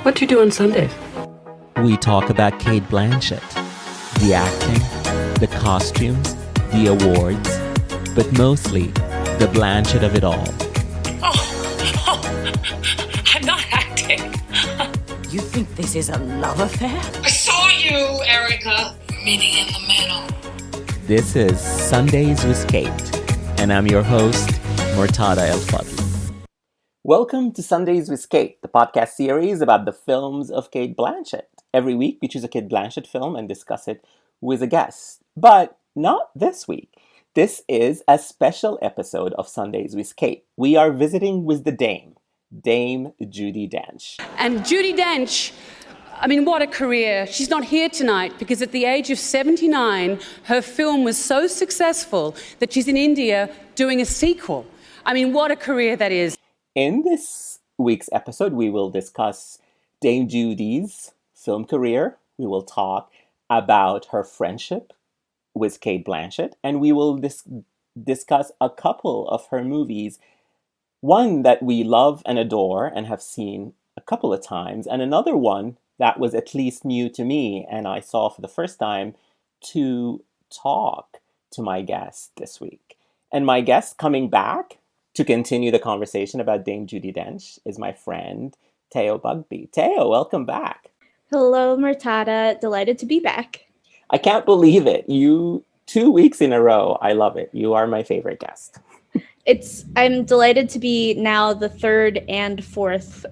What do you do on Sundays? We talk about Cate Blanchett, the acting, the costumes, the awards, but mostly the Blanchett of it all. I'm not acting. You think this is a love affair? I saw you, Erica. Meeting in the middle. This is Sundays with Cate, and I'm your host, Murtada Elfadl. Welcome to Sundays with Cate, the podcast series about the films of Cate Blanchett. Every week, we choose a Cate Blanchett film and discuss it with a guest. But not this week. This is a special episode of Sundays with Cate. We are visiting with the Dame Judi Dench. And Judi Dench, I mean, what a career. She's not here tonight because at the age of 79, her film was so successful that she's in India doing a sequel. I mean, what a career that is. In this week's episode, we will discuss Dame Judi's film career. We will talk about her friendship with Cate Blanchett, and we will discuss a couple of her movies. One that we love and adore and have seen a couple of times, and another one that was at least new to me and I saw for the first time to talk to my guest this week. And my guest coming back to continue the conversation about Dame Judi Dench is my friend, Teo Bugbee. Teo, welcome back. Hello, Murtada. Delighted to be back. I can't believe it. 2 weeks in a row. I love it. You are my favorite guest. I'm delighted to be now the third and fourth,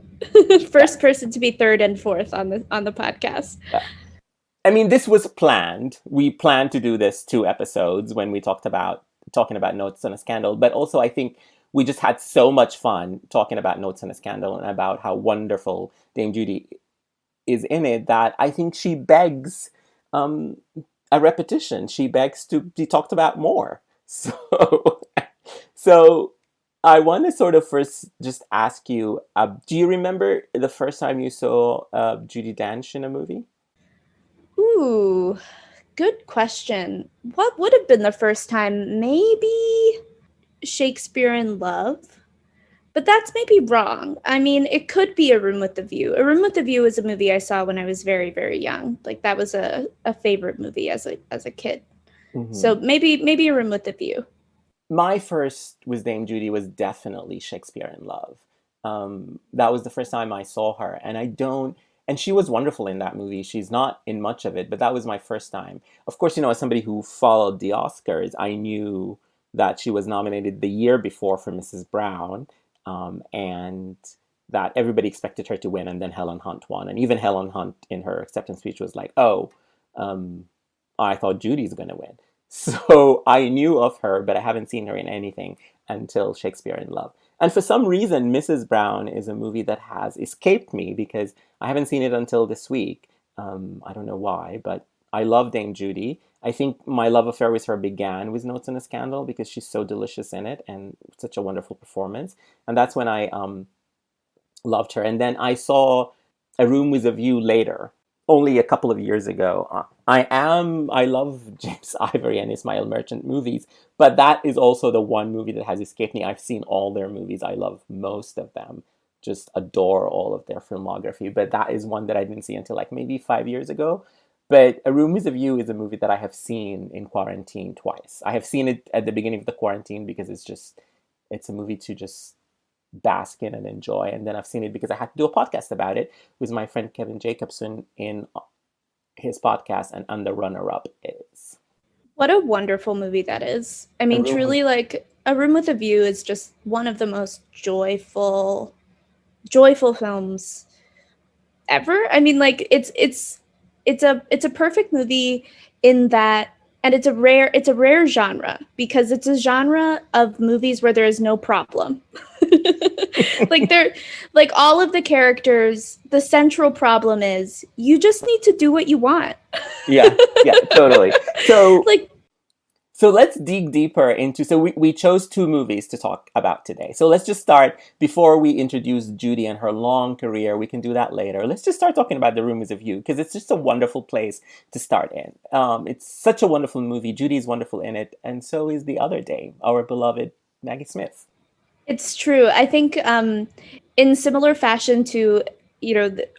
first person to be third and fourth on the podcast. I mean, this was planned. We planned to do this 2 episodes when we talking about Notes on a Scandal, but also I think we just had so much fun talking about Notes on a Scandal and about how wonderful Dame Judi is in it that I think she begs a repetition. She begs to be talked about more. So I want to sort of first just ask you, do you remember the first time you saw Judi Dench in a movie? Ooh, good question. What would have been the first time? Maybe Shakespeare in Love, but that's maybe wrong. I mean, it could be A Room with the View. A Room with the View is a movie I saw when I was very, very young. Like that was a favorite movie as a kid. Mm-hmm. So maybe A Room with the View. My first with Dame Judi was definitely Shakespeare in Love. That was the first time I saw her, and she was wonderful in that movie. She's not in much of it, but that was my first time. Of course, as somebody who followed the Oscars, I knew that she was nominated the year before for Mrs. Brown, and that everybody expected her to win, and then Helen Hunt won. And even Helen Hunt in her acceptance speech was like, I thought Judy's going to win. So I knew of her, but I haven't seen her in anything until Shakespeare in Love. And for some reason, Mrs. Brown is a movie that has escaped me because I haven't seen it until this week. I don't know why, but I love Dame Judi. I think my love affair with her began with Notes on a Scandal because she's so delicious in it and such a wonderful performance. And that's when I loved her. And then I saw A Room with a View later, only a couple of years ago. I love James Ivory and Ismail Merchant movies, but that is also the one movie that has escaped me. I've seen all their movies. I love most of them. Just adore all of their filmography. But that is one that I didn't see until like maybe 5 years ago. But A Room with a View is a movie that I have seen in quarantine twice. I have seen it at the beginning of the quarantine because it's a movie to just bask in and enjoy. And then I've seen it because I had to do a podcast about it with my friend Kevin Jacobson in his podcast, and the runner-up is. What a wonderful movie that is. I mean, truly, like, A Room with a View is just one of the most joyful films ever. I mean, like, it's a perfect movie in that, and it's a rare genre because it's a genre of movies where there is no problem. like all of the characters, the central problem is you just need to do what you want. yeah, totally. So let's dig deeper into, so we chose 2 movies to talk about today. So let's just start, before we introduce Judi and her long career, we can do that later. Let's just start talking about The Room with a View, because it's just a wonderful place to start in. It's such a wonderful movie. Judi is wonderful in it, and so is the other Dame, our beloved Maggie Smith. It's true. I think in similar fashion to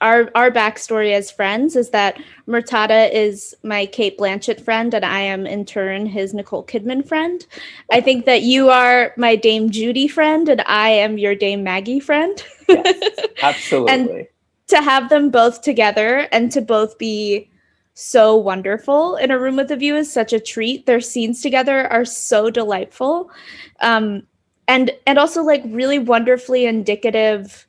our backstory as friends is that Murtada is my Cate Blanchett friend, and I am in turn his Nicole Kidman friend. I think that you are my Dame Judi friend, and I am your Dame Maggie friend. Yes, And absolutely. to have them both together and to both be so wonderful in a room with a view is such a treat. Their scenes together are so delightful, and also like really wonderfully indicative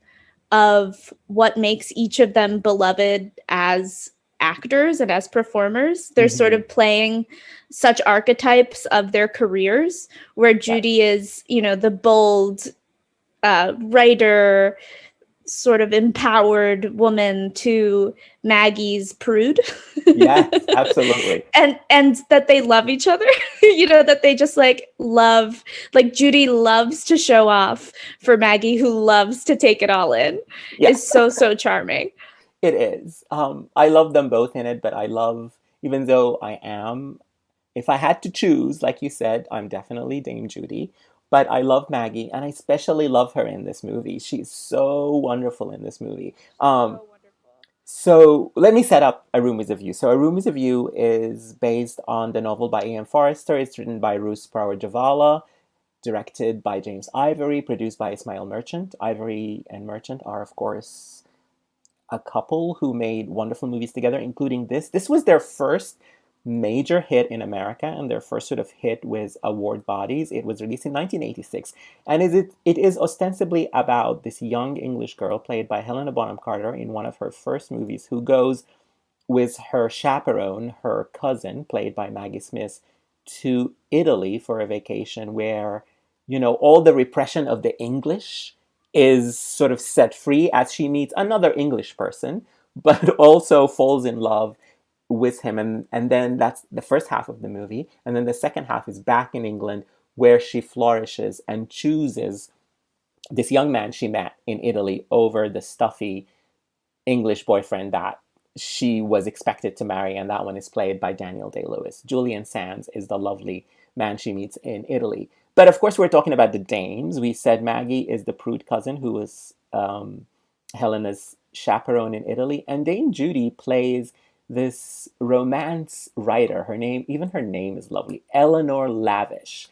of what makes each of them beloved as actors and as performers. They're sort Mhm. of playing such archetypes of their careers, where Yes. Judi is, the bold writer, sort of empowered woman, to Maggie's prude. Yes, absolutely. And that they love each other. That they just like love, like Judi loves to show off for Maggie, who loves to take it all in. Yeah, Is so charming. it is. I love them both in it, but I love, even though I am, if I had to choose, like you said, I'm definitely Dame Judi. But I love Maggie, and I especially love her in this movie. She's so wonderful in this movie. So let me set up A Room is a View. So A Room is a View is based on the novel by A.M. Forrester. It's written by Ruth Sprower Javala, directed by James Ivory, produced by Ismail Merchant. Ivory and Merchant are, of course, a couple who made wonderful movies together, including this. This was their first major hit in America, and their first sort of hit with award bodies. It was released in 1986, and it is ostensibly about this young English girl played by Helena Bonham Carter in one of her first movies, who goes with her chaperone, her cousin, played by Maggie Smith, to Italy for a vacation where, all the repression of the English is sort of set free as she meets another English person, but also falls in love with him. And then that's the first half of the movie. And then the second half is back in England, where she flourishes and chooses this young man she met in Italy over the stuffy English boyfriend that she was expected to marry, and that one is played by Daniel Day-Lewis. Julian Sands is the lovely man she meets in Italy. But of course, we're talking about the dames. We said Maggie is the prude cousin who was Helena's chaperone in Italy, and Dame Judi plays this romance writer. Even her name is lovely. Eleanor Lavish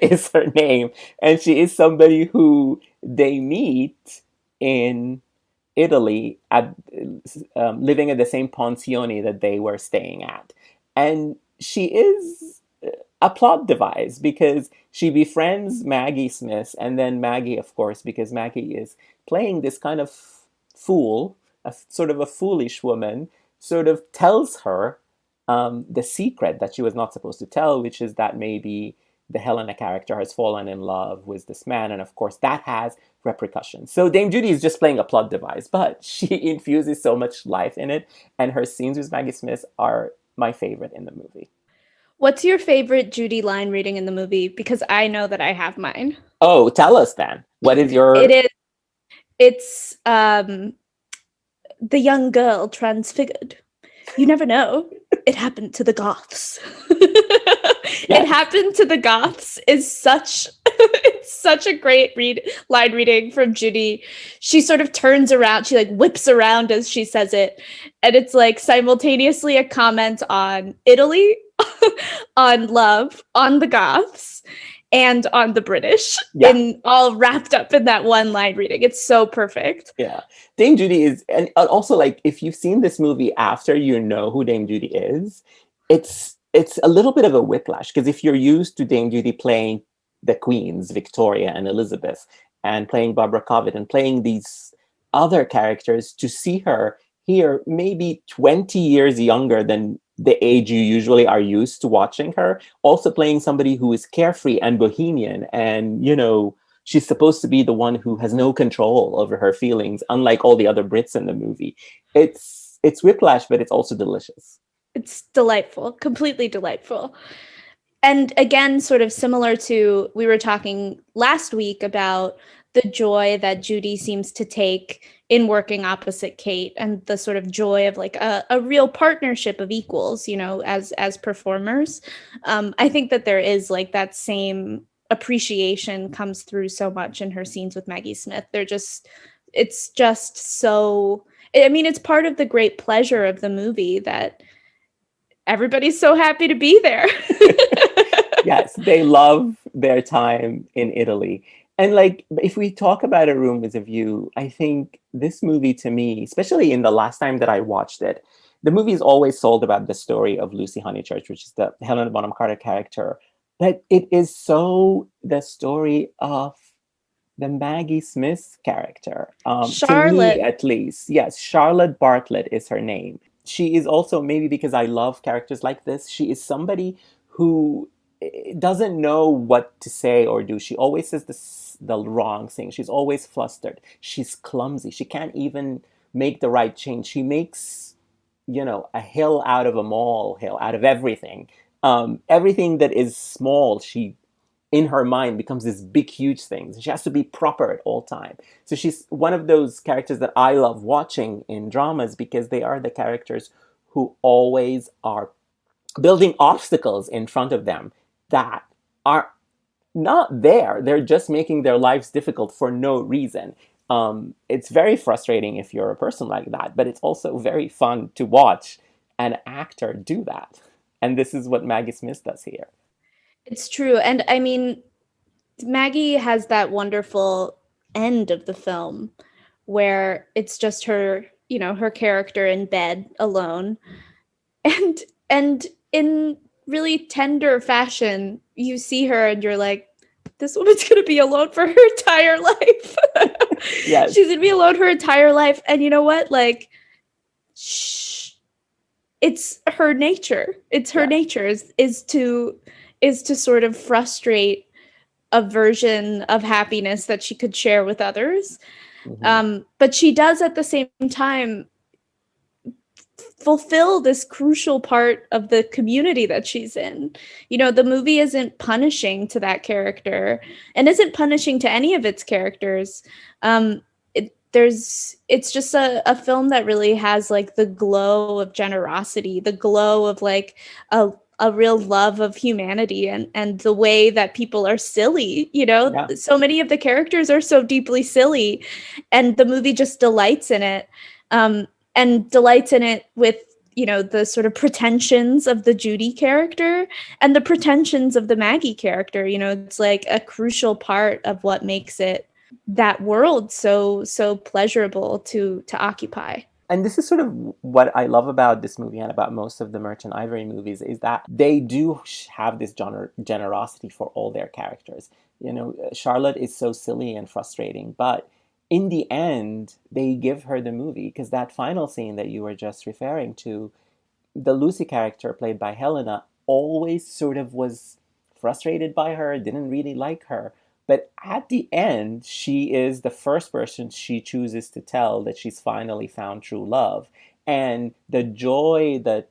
is her name, and she is somebody who they meet in Italy at living at the same pensione that they were staying at. And she is a plot device because she befriends Maggie Smith, and then Maggie, of course, because Maggie is playing this kind of fool, sort of a foolish woman, sort of tells her the secret that she was not supposed to tell, which is that maybe the Helena character has fallen in love with this man, and of course that has repercussions. So Dame Judi is just playing a plot device, but she infuses so much life in it, and her scenes with Maggie Smith are my favorite in the movie. What's your favorite Judi line reading in the movie? Because I know that I have mine. Oh, tell us then. What is It your... is. It's the young girl transfigured. You never know. It happened to the Goths. It Yes. happened to the Goths is such it's such a great line reading from Judi. She sort of turns around, she like whips around as she says it, and it's like simultaneously a comment on Italy, on love, on the Goths, and on the British, Yeah. in all wrapped up in that one line reading. It's so perfect. Yeah. Dame Judi is, and also like if you've seen this movie after you know who Dame Judi is, it's a little bit of a whiplash because if you're used to Dame Judi playing the queens, Victoria and Elizabeth, and playing Barbara Covet and playing these other characters, to see her here maybe 20 years younger than the age you usually are used to watching her, also playing somebody who is carefree and bohemian, and she's supposed to be the one who has no control over her feelings, unlike all the other Brits in the movie. It's whiplash, but it's also delicious. It's delightful, completely delightful. And again, sort of similar to, we were talking last week about the joy that Judi seems to take in working opposite Cate, and the sort of joy of like a real partnership of equals, as performers. I think that there is like that same appreciation comes through so much in her scenes with Maggie Smith. It's just so I mean, it's part of the great pleasure of the movie that everybody's so happy to be there. Yes, they love their time in Italy. And like, if we talk about A Room with a View, I think this movie to me, especially in the last time that I watched it, the movie is always sold about the story of Lucy Honeychurch, which is the Helena Bonham Carter character. But it is so the story of the Maggie Smith character, to me Charlotte. at least. Yes, Charlotte Bartlett is her name. She is also, maybe because I love characters like this, she is somebody who doesn't know what to say or do. She always says the wrong thing. She's always flustered. She's clumsy. She can't even make the right change. She makes, a hill out of a molehill, out of everything. Everything that is small, she in her mind becomes this big huge thing. She has to be proper at all time. So she's one of those characters that I love watching in dramas because they are the characters who always are building obstacles in front of them that are not there. They're just making their lives difficult for no reason. It's very frustrating if you're a person like that, but it's also very fun to watch an actor do that. And this is what Maggie Smith does here. It's true. And I mean, Maggie has that wonderful end of the film where it's just her, her character in bed alone. And in really tender fashion, you see her and you're like, this woman's going to be alone for her entire life. Yes. She's going to be alone her entire life. And you know what? Like, it's her nature. It's her nature is to sort of frustrate a version of happiness that she could share with others. Mm-hmm. But she does at the same time fulfill this crucial part of the community that she's in. The movie isn't punishing to that character and isn't punishing to any of its characters. It's just a film that really has like the glow of generosity, the glow of like a real love of humanity and the way that people are silly. Yeah. So many of the characters are so deeply silly and the movie just delights in it. And delights in it with, the sort of pretensions of the Judi character and the pretensions of the Maggie character. It's like a crucial part of what makes it that world so pleasurable to occupy. And this is sort of what I love about this movie and about most of the Merchant Ivory movies is that they do have this generosity for all their characters. Charlotte is so silly and frustrating, but in the end, they give her the movie because that final scene that you were just referring to, the Lucy character played by Helena always sort of was frustrated by her, didn't really like her. But at the end, she is the first person she chooses to tell that she's finally found true love. And the joy that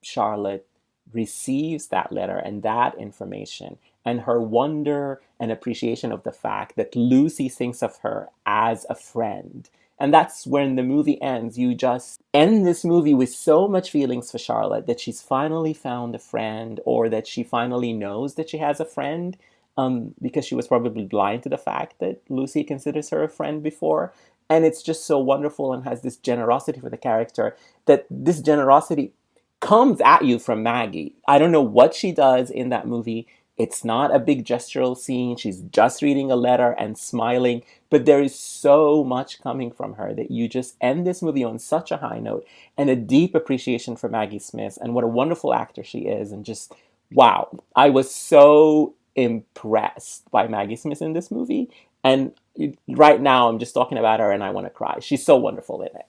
Charlotte receives that letter and that information, and her wonder and appreciation of the fact that Lucy thinks of her as a friend. And that's when the movie ends. You just end this movie with so much feelings for Charlotte that she's finally found a friend, or that she finally knows that she has a friend, because she was probably blind to the fact that Lucy considers her a friend before. And it's just so wonderful and has this generosity for the character, that this generosity comes at you from Maggie. I don't know what she does in that movie. It's not a big gestural scene. She's just reading a letter and smiling, but there is so much coming from her that you just end this movie on such a high note, and a deep appreciation for Maggie Smith and what a wonderful actor she is. And just, wow, I was so impressed by Maggie Smith in this movie. And right now I'm just talking about her and I want to cry. She's so wonderful in it.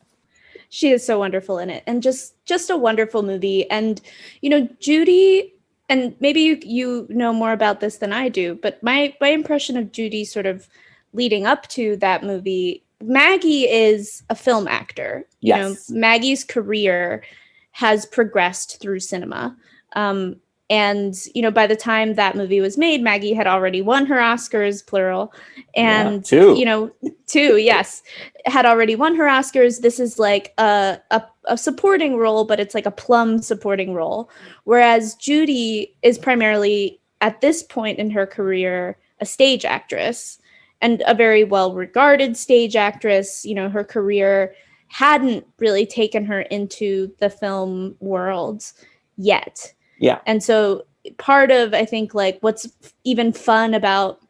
She is so wonderful in it, and just a wonderful movie. And Judi, and maybe you know more about this than I do, but my impression of Judi sort of leading up to that movie, Maggie is a film actor. Yes. Maggie's career has progressed through cinema. And, by the time that movie was made, Maggie had already won her Oscars, plural. And, two, yes, had already won her Oscars. This is like a supporting role, but it's like a plum supporting role. Whereas Judi is primarily, at this point in her career, a stage actress, and a very well-regarded stage actress. Her career hadn't really taken her into the film world yet. Yeah. And so part of, I think, like what's even fun about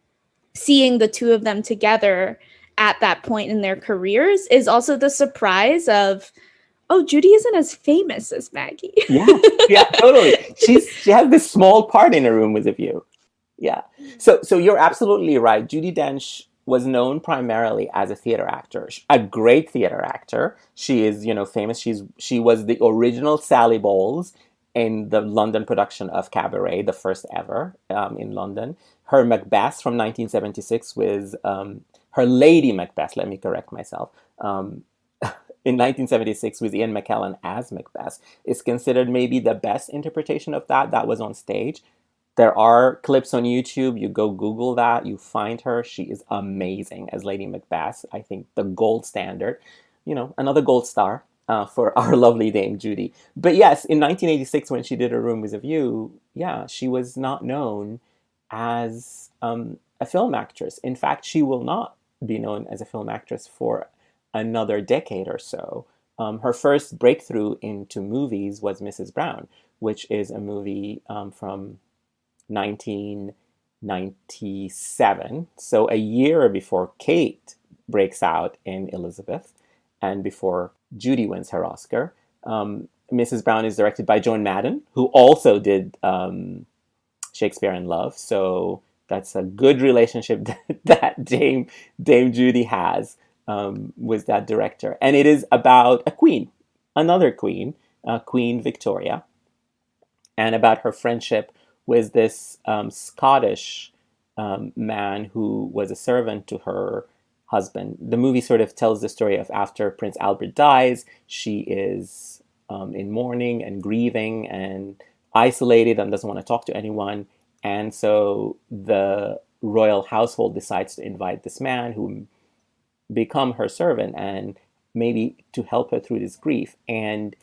seeing the two of them together at that point in their careers is also the surprise of, oh, Judi isn't as famous as Maggie. Yeah, totally. She has this small part in A Room with a View. Yeah. So you're absolutely right. Judi Dench was known primarily as a theater actor, a great theater actor. She is, famous. She was the original Sally Bowles in the London production of Cabaret, the first ever in London. Her Macbeth from 1976 was her Lady Macbeth. Let me correct myself. In 1976 with Ian McKellen as Macbeth is considered maybe the best interpretation of that was on stage. There are clips on YouTube. You go Google that. You find her. She is amazing as Lady Macbeth. I think the gold standard. Another gold star for our lovely Dame Judi. But yes, in 1986 when she did A Room with a View, yeah, she was not known as a film actress. In fact, she will not be known as a film actress for another decade or so. Her first breakthrough into movies was Mrs. Brown, which is a movie from 1997. So a year before Kate breaks out in Elizabeth and before Judi wins her Oscar. Mrs. Brown is directed by Joan Madden, who also did Shakespeare in Love. So that's a good relationship that Dame Judi has with that director. And it is about a queen, another queen, Queen Victoria, and about her friendship with this Scottish man who was a servant to her husband. The movie sort of tells the story of after Prince Albert dies, she is in mourning and grieving and isolated and doesn't want to talk to anyone. And so the royal household decides to invite this man who become her servant and maybe to help her through this grief. And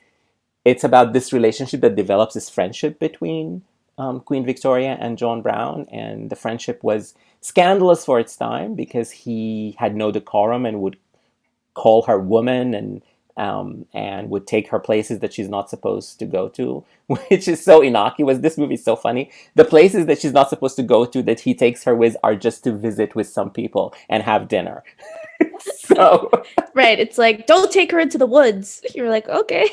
it's about this relationship that develops, this friendship between Queen Victoria and John Brown. And the friendship was scandalous for its time because he had no decorum and would call her woman and would take her places that she's not supposed to go to, which is so innocuous. This movie is so funny. The places that she's not supposed to go to that he takes her with are just to visit with some people and have dinner. So right, it's like, don't take her into the woods. You're like, okay.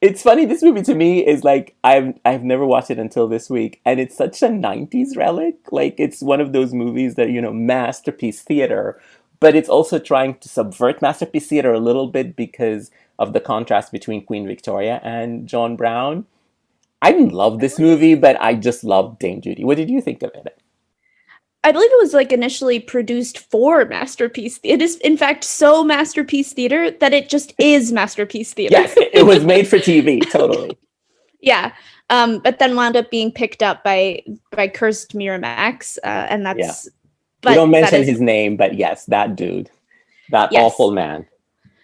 It's funny. This movie to me is like I've never watched it until this week, and it's such a '90s relic. Like it's one of those movies that masterpiece theater, but it's also trying to subvert masterpiece theater a little bit because of the contrast between Queen Victoria and John Brown. I didn't love this movie, but I just loved Dame Judi. What did you think of it? I believe it was like initially produced for Masterpiece. It is in fact so Masterpiece Theater that it just is Masterpiece Theater. Yes, it was made for TV, totally. Yeah. But then wound up being picked up by Cursed Miramax. And that's... Yeah. But we don't mention his name, but yes, that dude. That awful man.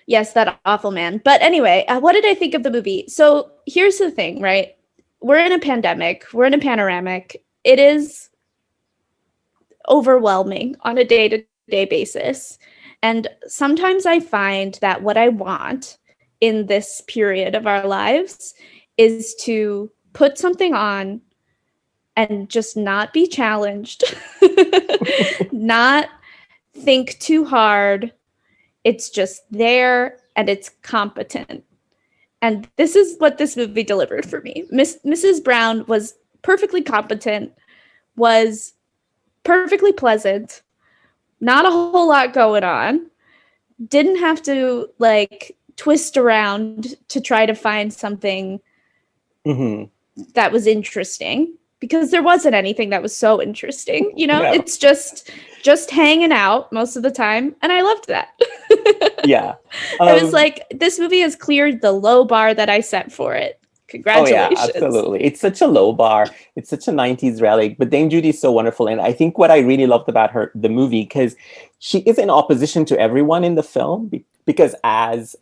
Yes, that awful man. But anyway, what did I think of the movie? So here's the thing, right? We're in a pandemic. We're in a panoramic. It is overwhelming on a day-to-day basis. And sometimes I find that what I want in this period of our lives is to put something on and just not be challenged, not think too hard. It's just there and it's competent. And this is what this movie delivered for me. Mrs. Brown was perfectly competent, was perfectly pleasant, not a whole lot going on, didn't have to like twist around to try to find something that was interesting, because there wasn't anything that was so interesting. No. It's just hanging out most of the time, and I loved that. Yeah. It was like, this movie has cleared the low bar that I set for it. Congratulations. Oh, yeah, absolutely. It's such a low bar. It's such a 90s relic. But Dame Judi is so wonderful. And I think what I really loved about the movie, because she is in opposition to everyone in the film, because as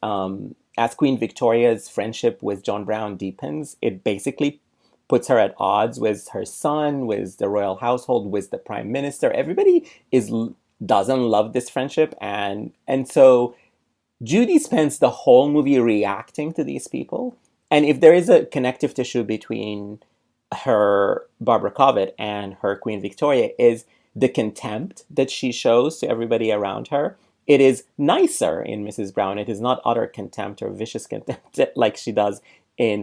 Queen Victoria's friendship with John Brown deepens, it basically puts her at odds with her son, with the royal household, with the prime minister. Everybody is doesn't love this friendship, and so Judi spends the whole movie reacting to these people. And if there is a connective tissue between her Barbara Cobbett and her Queen Victoria, is the contempt that she shows to everybody around her. It is nicer in Mrs. Brown. It is not utter contempt or vicious contempt like she does in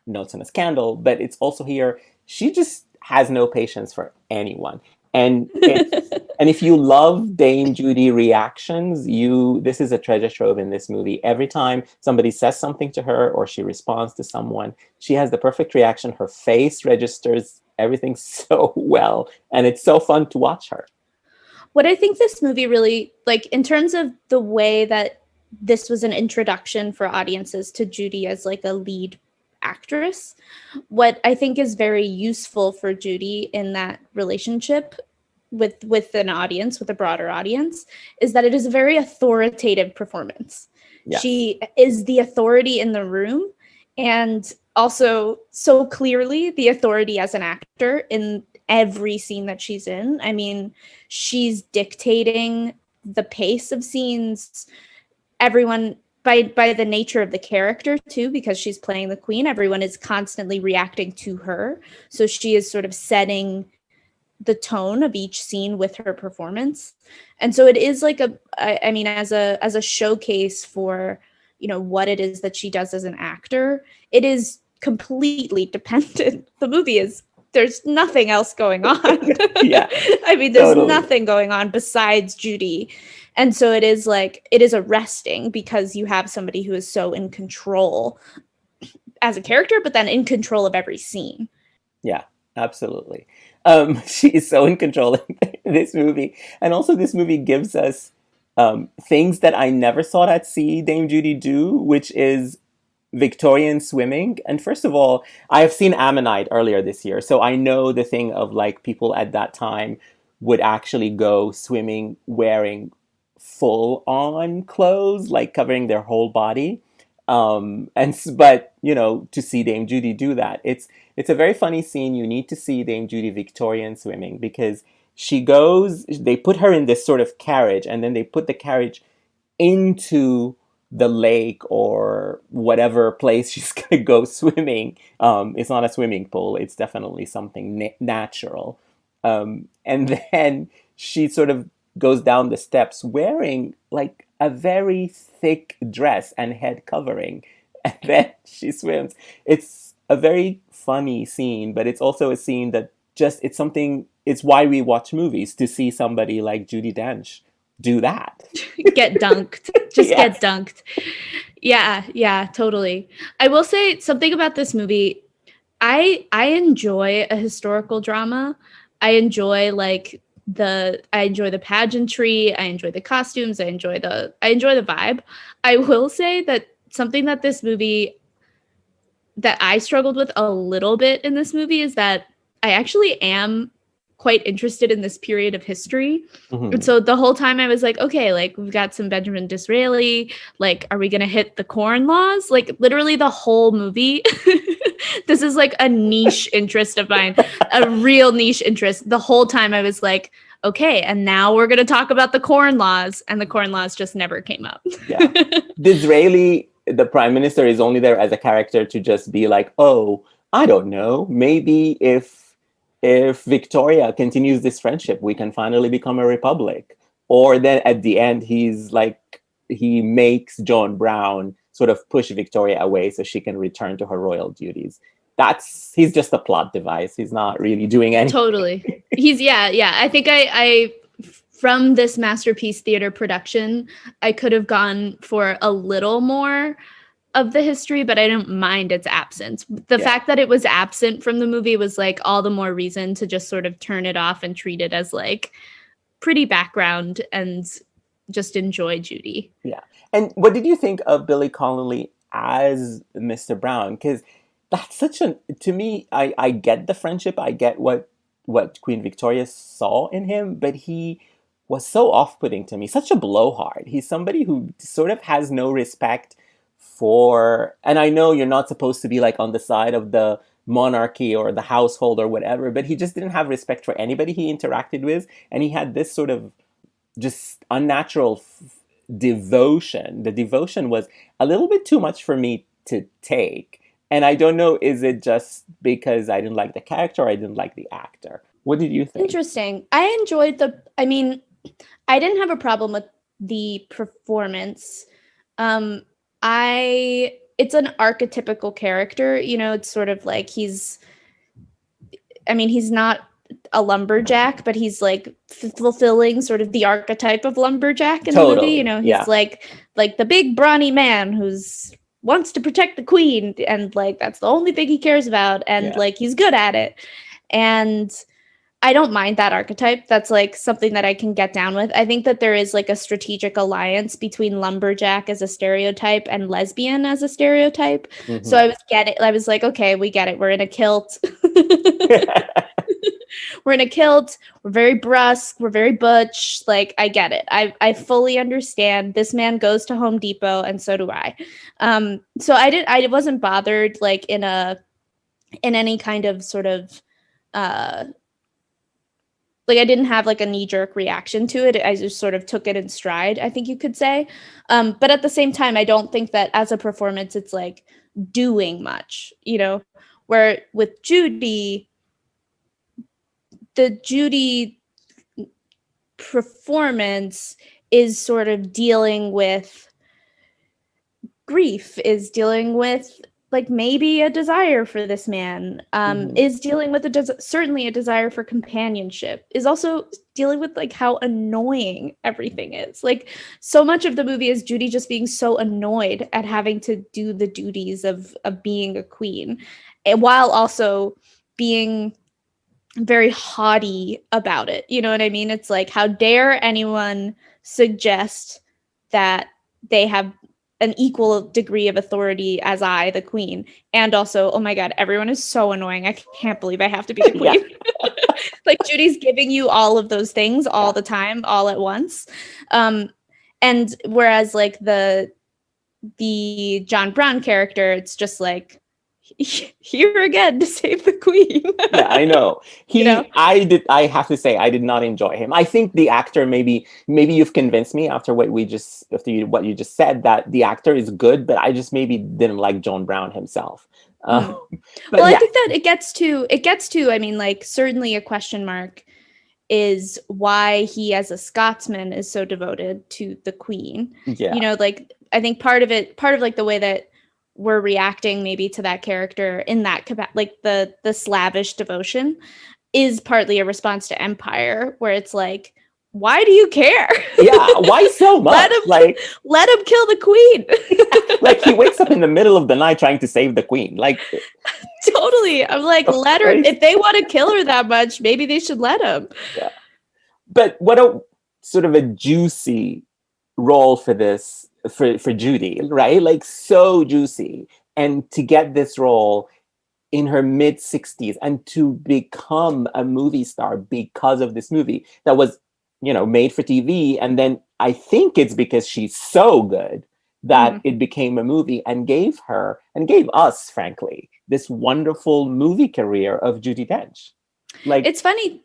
Notes on a Scandal, but it's also here. She just has no patience for anyone. And and if you love Dame Judi reactions, this is a treasure trove in this movie. Every time somebody says something to her or she responds to someone, she has the perfect reaction. Her face registers everything so well, and it's so fun to watch her. What I think this movie really, like, in terms of the way that this was an introduction for audiences to Judi as like a lead actress, what I think is very useful for Judi in that relationship with an audience, with a broader audience, is that it is a very authoritative performance. Yes. She is the authority in the room, and also so clearly the authority as an actor in every scene that she's in. I mean, she's dictating the pace of scenes. Everyone, by the nature of the character too, because she's playing the queen, everyone is constantly reacting to her. So she is sort of setting the tone of each scene with her performance. And so it is like I mean, as a showcase for, you know, what it is that she does as an actor, it is completely dependent. The movie is, there's nothing else going on. Yeah. I mean, there's nothing going on besides Judi. And so it is arresting because you have somebody who is so in control as a character, but then in control of every scene. Yeah, absolutely. She is so in control in this movie. And also this movie gives us things that I never thought I'd see Dame Judi do, which is Victorian swimming. And first of all, I have seen Ammonite earlier this year, so I know the thing of like people at that time would actually go swimming wearing full on clothes, like covering their whole body. But you know, to see Dame Judi do that, it's a very funny scene. You need to see Dame Judi Victorian swimming because they put her in this sort of carriage, and then they put the carriage into the lake or whatever place she's going to go swimming. It's not a swimming pool. It's definitely something natural. And then she sort of goes down the steps wearing like a very thick dress and head covering. And then she swims. It's a very funny scene, but it's also a scene that it's why we watch movies, to see somebody like Judi Dench do that. Get dunked. Just yes. Get dunked. Yeah, totally. I will say something about this movie. I enjoy a historical drama. I enjoy the pageantry. I enjoy the costumes. I enjoy the vibe. I will say that something that this movie that I struggled with a little bit in this movie is that I actually am quite interested in this period of history. Mm-hmm. And so the whole time I was like, okay, like we've got some Benjamin Disraeli, like, are we going to hit the Corn Laws? Like literally the whole movie. This is like a niche interest of mine, a real niche interest. The whole time I was like, okay, and now we're going to talk about the Corn Laws, and the Corn Laws just never came up. Yeah. Disraeli, the prime minister, is only there as a character to just be like, oh, I don't know, maybe if Victoria continues this friendship, we can finally become a republic. Or then at the end, he makes John Brown sort of push Victoria away so she can return to her royal duties. He's just a plot device. He's not really doing anything. Totally. I think I from this masterpiece theater production, I could have gone for a little more of the history, but I don't mind its absence. The fact that it was absent from the movie was like all the more reason to just sort of turn it off and treat it as like pretty background and just enjoy Judi. Yeah. And what did you think of Billy Connolly as Mr. Brown? Because that's to me, I get the friendship. I get what Queen Victoria saw in him, but he was so off-putting to me, such a blowhard. He's somebody who sort of has no respect for, and I know you're not supposed to be like on the side of the monarchy or the household or whatever, but he just didn't have respect for anybody he interacted with. And he had this sort of just unnatural devotion. The devotion was a little bit too much for me to take. And I don't know, is it just because I didn't like the character or I didn't like the actor? What did you think? Interesting. I enjoyed I mean, I didn't have a problem with the performance. It's an archetypical character, it's sort of like he's not a lumberjack, but he's like fulfilling sort of the archetype of lumberjack in the movie. He's like the big brawny man who's wants to protect the queen, and like that's the only thing he cares about, and like he's good at it. And I don't mind that archetype. That's like something that I can get down with. I think that there is like a strategic alliance between lumberjack as a stereotype and lesbian as a stereotype. Mm-hmm. So I was like, okay, we get it. We're in a kilt. We're in a kilt. We're very brusque. We're very butch. Like, I get it. I fully understand. This man goes to Home Depot, and so do I. So I wasn't bothered like in any kind of sort of like I didn't have like a knee-jerk reaction to it. I just sort of took it in stride, I think you could say. But at the same time, I don't think that as a performance, it's like doing much, where with Judi, the Judi performance is sort of dealing with grief, is dealing with like maybe a desire for this man, is dealing with certainly a desire for companionship, is also dealing with like how annoying everything is. Like so much of the movie is Judi just being so annoyed at having to do the duties of being a queen, and while also being very haughty about it. You know what I mean? It's like, how dare anyone suggest that they have an equal degree of authority as I, the queen. And also, oh my God, everyone is so annoying. I can't believe I have to be the queen. Like Judi's giving you all of those things all the time, all at once. And whereas like the John Brown character, it's just like, here again to save the queen. Yeah, I know. I have to say, I did not enjoy him. I think the actor, maybe you've convinced me after what you just said, that the actor is good, but I just maybe didn't like John Brown himself. Well, I think that it gets to, I mean, like certainly a question mark is why he as a Scotsman is so devoted to the queen. Yeah. Like I think part of like the way that we're reacting maybe to that character in that like the slavish devotion is partly a response to Empire, where it's like, why do you care? Yeah, why so much? let him kill the queen. Like he wakes up in the middle of the night trying to save the queen. Like totally. I'm like, let her, if they want to kill her that much, maybe they should let him. Yeah. But what a sort of a juicy role for this for Judi, right? Like so juicy. And to get this role in her mid-60s and to become a movie star because of this movie that was, made for TV. And then I think it's because she's so good that it became a movie and gave us, frankly, this wonderful movie career of Judi Dench. Like it's funny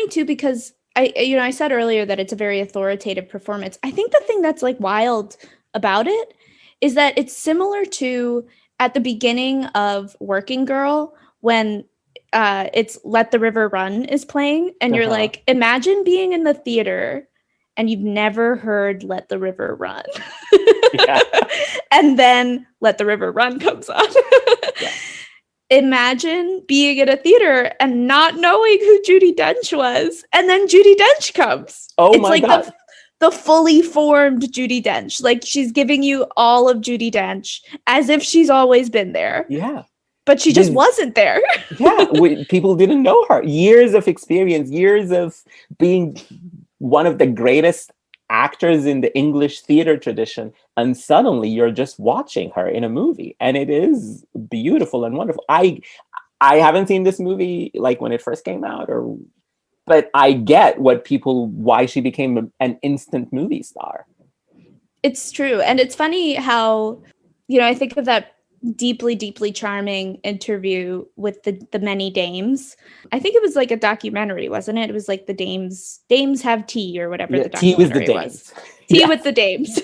too, because I said earlier that it's a very authoritative performance. I think the thing that's like wild about it is that it's similar to at the beginning of Working Girl when it's Let the River Run is playing, and you're like, imagine being in the theater and you've never heard Let the River Run. And then Let the River Run comes on. Yeah. Imagine being in a theater and not knowing who Judi Dench was, and then Judi Dench comes. Oh my God. The fully formed Judi Dench. Like she's giving you all of Judi Dench as if she's always been there. Yeah. But she just wasn't there. Yeah. People didn't know her. Years of experience, years of being one of the greatest actors in the English theater tradition, and suddenly you're just watching her in a movie, and it is beautiful and wonderful. I haven't seen this movie like when it first came out, but I get why she became an instant movie star. It's true, and it's funny how I think of that deeply, deeply charming interview with the many dames. I think it was like a documentary, wasn't it? It was like the dames have tea or whatever Yeah, the tea with the documentary was. dames. Tea Yeah. with the dames.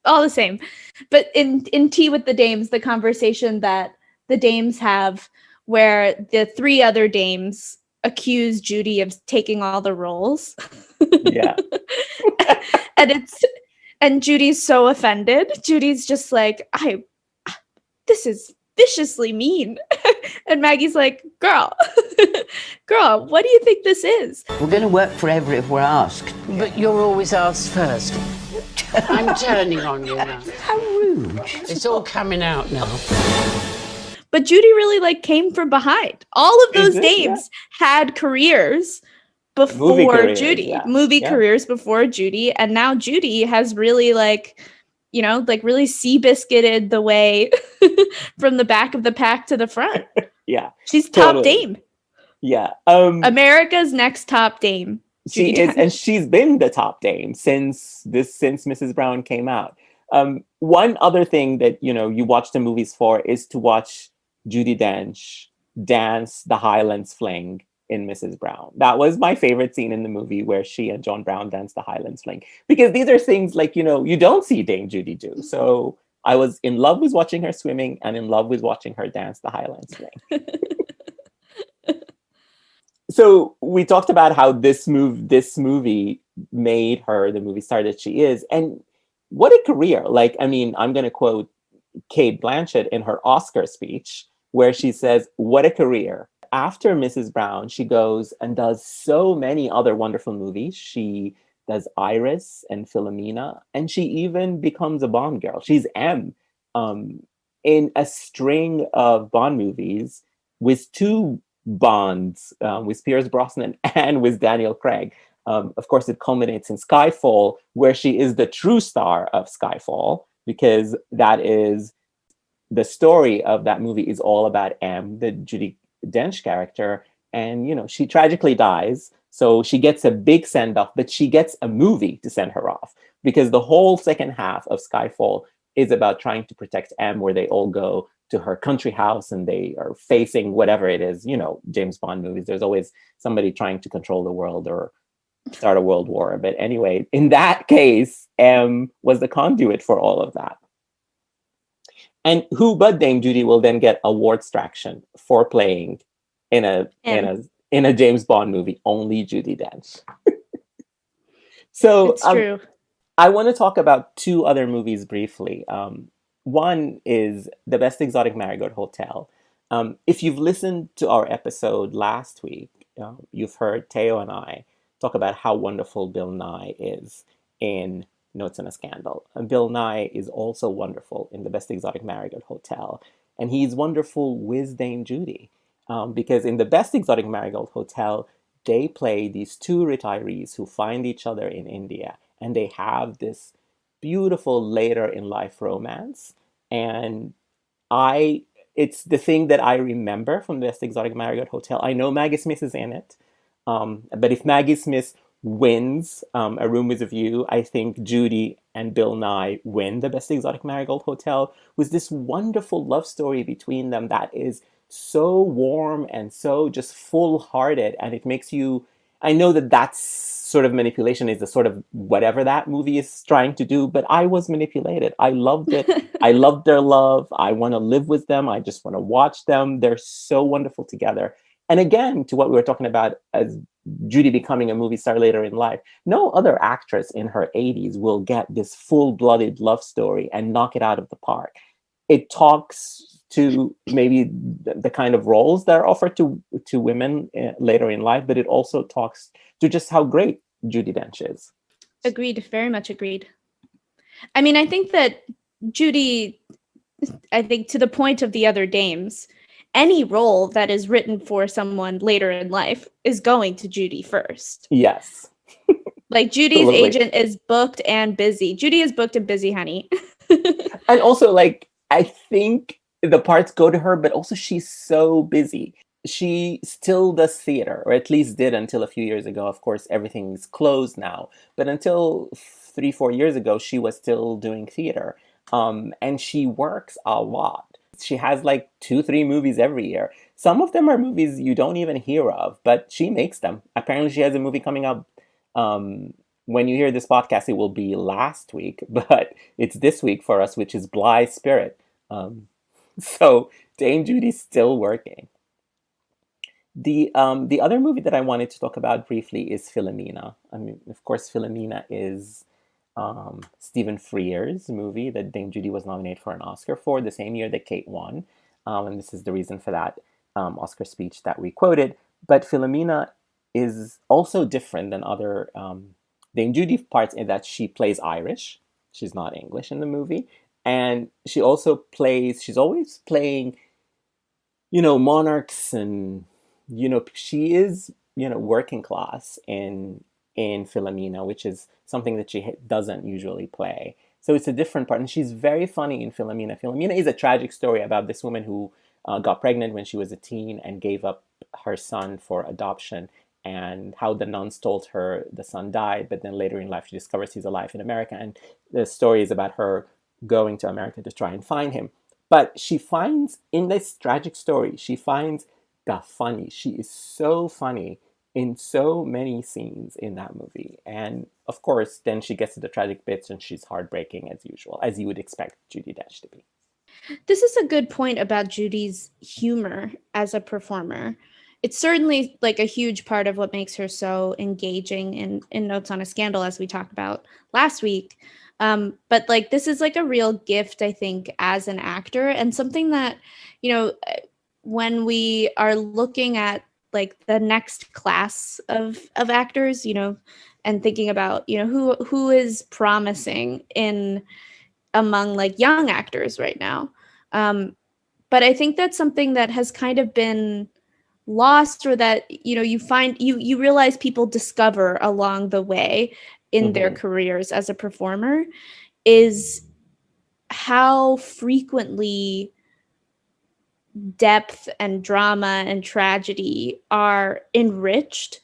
All the same. But in Tea with the Dames, the conversation that the dames have where the three other dames accuse Judi of taking all the roles. Yeah. and Judi's so offended. Judi's just like, this is viciously mean. And Maggie's like, girl, what do you think this is? We're going to work forever if we're asked. But you're always asked first. I'm turning on you now. How rude. It's all coming out now. But Judi really like came from behind. All of those dames had careers before Judi, movie careers before Judi, and now Judi has really like, you know, like really Seabiscuited the way from the back of the pack to the front. Yeah, she's top dame. Yeah, America's next top dame. She is, and she's been the top dame since Mrs. Brown came out. One other thing that you watch the movies for is to watch Judi Dench dance the Highlands Fling in Mrs. Brown. That was my favorite scene in the movie, where she and John Brown dance the Highlands Fling, because these are things like you don't see Dame Judi do. So I was in love with watching her swimming and in love with watching her dance the Highlands Fling. So we talked about how this movie made her the movie star that she is, and what a career! Like, I mean, I'm going to quote Cate Blanchett in her Oscar speech, where she says, "What a career!" After Mrs. Brown, she goes and does so many other wonderful movies. She does Iris and Philomena, and she even becomes a Bond girl. She's M in a string of Bond movies with two Bonds, with Pierce Brosnan and with Daniel Craig. Of course, it culminates in Skyfall, where she is the true star of Skyfall, because that is the story of that movie is all about M, the Judi Dench character, and she tragically dies. So she gets a big send off, but she gets a movie to send her off, because the whole second half of Skyfall is about trying to protect M, where they all go to her country house and they are facing whatever it is. James Bond movies, there's always somebody trying to control the world or start a world war. But anyway, in that case, M was the conduit for all of that. And who but Dame Judi will then get awards traction for playing in a James Bond movie? Only Judi Dench. So it's true. I want to talk about two other movies briefly. One is The Best Exotic Marigold Hotel. If you've listened to our episode last week, you've heard Teo and I talk about how wonderful Bill Nye is in Notes on a Scandal. And Bill Nye is also wonderful in The Best Exotic Marigold Hotel. And he's wonderful with Dame Judi. Because in The Best Exotic Marigold Hotel, they play these two retirees who find each other in India. And they have this beautiful later in life romance. And it's the thing that I remember from The Best Exotic Marigold Hotel. I know Maggie Smith is in it. But if Maggie Smith wins A Room with a View, I think Judi and Bill Nye win The Best Exotic Marigold Hotel, with this wonderful love story between them that is so warm and so just full-hearted. And it makes you... I know that that's sort of manipulation, is the sort of whatever that movie is trying to do, but I was manipulated. I loved it. I loved their love. I want to live with them. I just want to watch them. They're so wonderful together. And again, to what we were talking about as Judi becoming a movie star later in life, no other actress in her 80s will get this full-blooded love story and knock it out of the park. It talks to maybe the kind of roles that are offered to women later in life, but it also talks to just how great Judi Dench is. Agreed, very much agreed. I mean, I think that Judi, to the point of the other dames, any role that is written for someone later in life is going to Judi first. Yes. Like, Judi's agent is booked and busy. Judi is booked and busy, honey. And also, like, I think the parts go to her, but also she's so busy. She still does theater, or at least did until a few years ago. Of course, everything's closed now. But until 3-4 years ago, she was still doing theater. And she works a lot. She has like 2, 3 movies every year. Some of them are movies you don't even hear of, but she makes them. Apparently, she has a movie coming up. When you hear this podcast, it will be last week, but it's this week for us, which is Bly Spirit. So Dame Judy's still working. The other movie that I wanted to talk about briefly is Philomena. I mean, of course, Philomena is Stephen Frears' movie that Dame Judi was nominated for an Oscar for the same year that Kate won. And this is the reason for that Oscar speech that we quoted. But Philomena is also different than other Dame Judi parts in that she plays Irish. She's not English in the movie. And she's always playing, monarchs and, she is, working class in Philomena, which is something that she doesn't usually play. So it's a different part. And she's very funny in Philomena. Philomena is a tragic story about this woman who got pregnant when she was a teen and gave up her son for adoption, and how the nuns told her the son died, but then later in life she discovers he's alive in America. And the story is about her going to America to try and find him. But she finds, in this tragic story, she finds the funny. She is so funny in so many scenes in that movie. And of course, then she gets to the tragic bits and she's heartbreaking as usual, as you would expect Judi Dench to be. This is a good point about Judy's humor as a performer. It's certainly like a huge part of what makes her so engaging in Notes on a Scandal, as we talked about last week. But like, this is like a real gift, I think, as an actor, and something that, when we are looking at like the next class of actors, and thinking about, who is promising among like young actors right now. But I think that's something that has kind of been lost, or that, you realize people discover along the way in their careers as a performer, is how frequently depth and drama and tragedy are enriched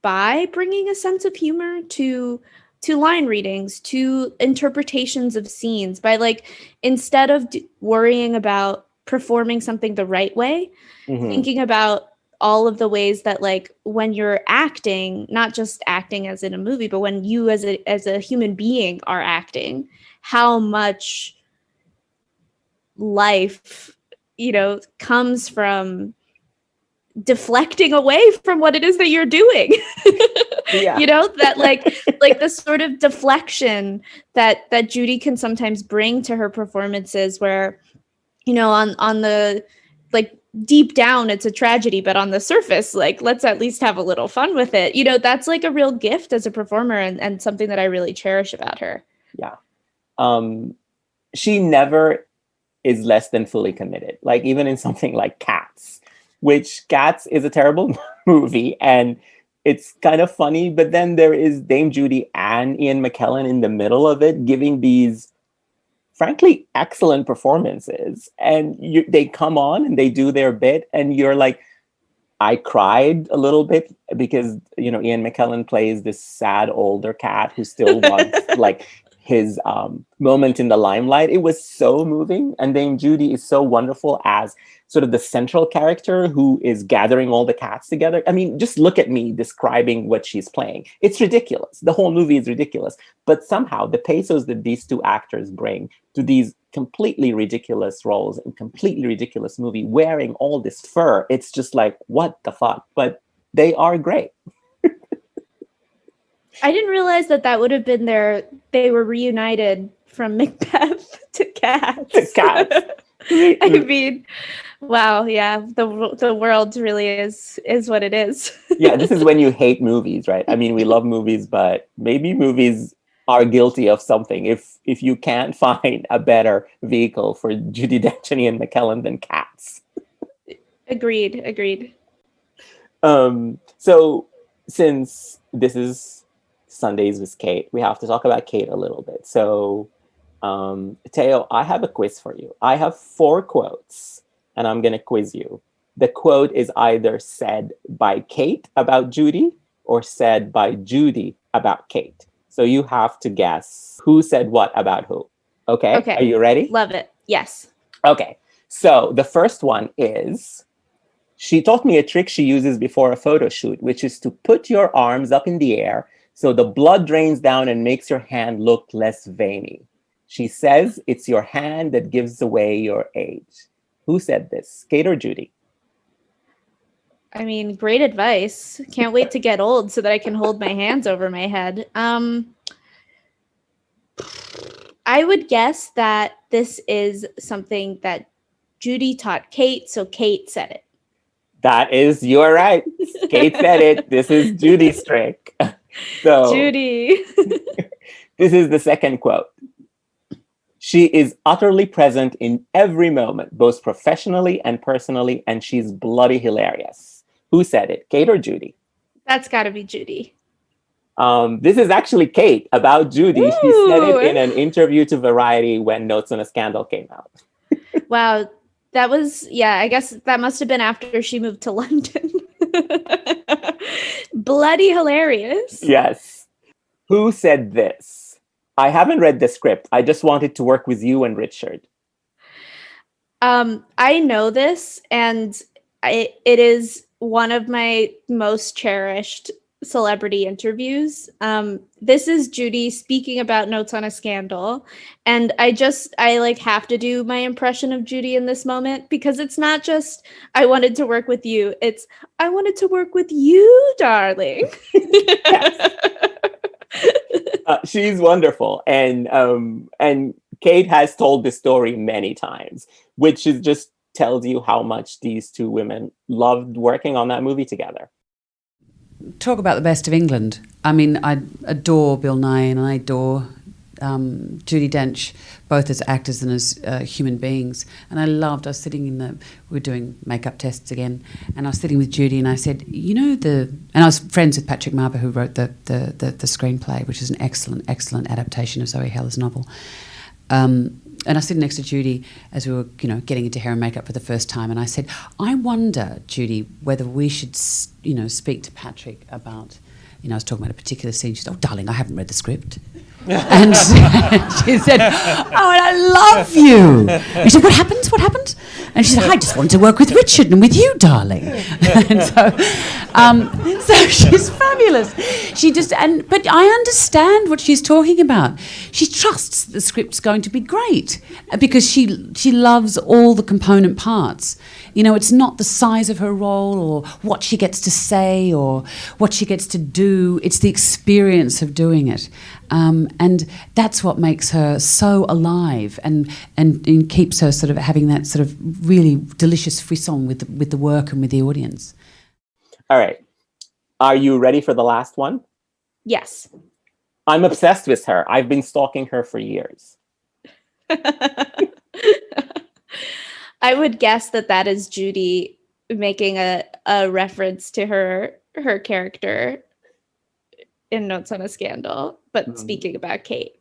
by bringing a sense of humor to line readings, to interpretations of scenes, by like, instead of worrying about performing something the right way, thinking about all of the ways that, like, when you're acting, not just acting as in a movie, but when you as a human being are acting, how much life, comes from deflecting away from what it is that you're doing. Yeah. That like the sort of deflection that Judi can sometimes bring to her performances, where, on the, like, deep down it's a tragedy, but on the surface, like, let's at least have a little fun with it. That's like a real gift as a performer, and something that I really cherish about her. Yeah. She never is less than fully committed. Like, even in something like Cats, which Cats is a terrible movie and it's kind of funny, but then there is Dame Judi and Ian McKellen in the middle of it, giving these frankly excellent performances, and they come on and they do their bit, and you're like, I cried a little bit because, Ian McKellen plays this sad older cat who still wants like his moment in the limelight. It was so moving. And Dame Judi is so wonderful as sort of the central character who is gathering all the cats together. I mean, just look at me describing what she's playing. It's ridiculous. The whole movie is ridiculous. But somehow the pathos that these two actors bring to these completely ridiculous roles in completely ridiculous movie, wearing all this fur, it's just like, what the fuck? But they are great. I didn't realize that would have been they were reunited from Macbeth to Cats. To Cats. I mean, wow, yeah, the world really is what it is. Yeah, this is when you hate movies, right? I mean, we love movies, but maybe movies are guilty of something if you can't find a better vehicle for Judi Dench and Ian McKellen than Cats. Agreed. So since this is Sundays with Kate, we have to talk about Kate a little bit. So, Teo, I have a quiz for you. I have 4 quotes, and I'm going to quiz you. The quote is either said by Kate about Judi or said by Judi about Kate. So you have to guess who said what about who. Okay. Okay. Are you ready? Love it. Yes. Okay. So the first one is, she taught me a trick she uses before a photo shoot, which is to put your arms up in the air so the blood drains down and makes your hand look less veiny. She says it's your hand that gives away your age. Who said this? Kate or Judi? I mean, great advice. Can't wait to get old so that I can hold my hands over my head. I would guess that this is something that Judi taught Kate, so Kate said it. You're right. Kate said it. This is Judi's trick. So Judi. this is the second quote. She is utterly present in every moment, both professionally and personally, and she's bloody hilarious. Who said it? Kate or Judi? That's got to be Judi. This is actually Kate about Judi. Ooh. She said it in an interview to Variety when Notes on a Scandal came out. Wow. That was, I guess that must have been after she moved to London. Bloody hilarious. Yes. Who said this? I haven't read the script. I just wanted to work with you and Richard. I know this, and it is one of my most cherished celebrity interviews. This is Judi speaking about Notes on a Scandal, and I like have to do my impression of Judi in this moment, because it's not just I wanted to work with you, it's I wanted to work with you, darling. She's wonderful, and Kate has told this story many times, which is just tells you how much these two women loved working on that movie together. Talk about the best of England. I mean, I adore Bill Nye and I adore Judi Dench, both as actors and as human beings. And I was sitting we were doing makeup tests again, and I was sitting with Judi and I said, and I was friends with Patrick Marber, who wrote the screenplay, which is an excellent adaptation of Zoe Heller's novel. And I was sitting next to Judi as we were, getting into hair and makeup for the first time. And I said, I wonder, Judi, whether we should, speak to Patrick about, I was talking about a particular scene. She said, oh, darling, I haven't read the script. And she said, oh, and I love you. And she said, what happened? What happened? And she said, I just wanted to work with Richard and with you, darling. And so she's fabulous. But I understand what she's talking about. She trusts the script's going to be great because she loves all the component parts. It's not the size of her role or what she gets to say or what she gets to do. It's the experience of doing it. And that's what makes her so alive and keeps her sort of having that sort of really delicious frisson with the work and with the audience. All right. Are you ready for the last one? Yes. I'm obsessed with her. I've been stalking her for years. I would guess that is Judi making a reference to her character in Notes on a Scandal, but speaking about Kate.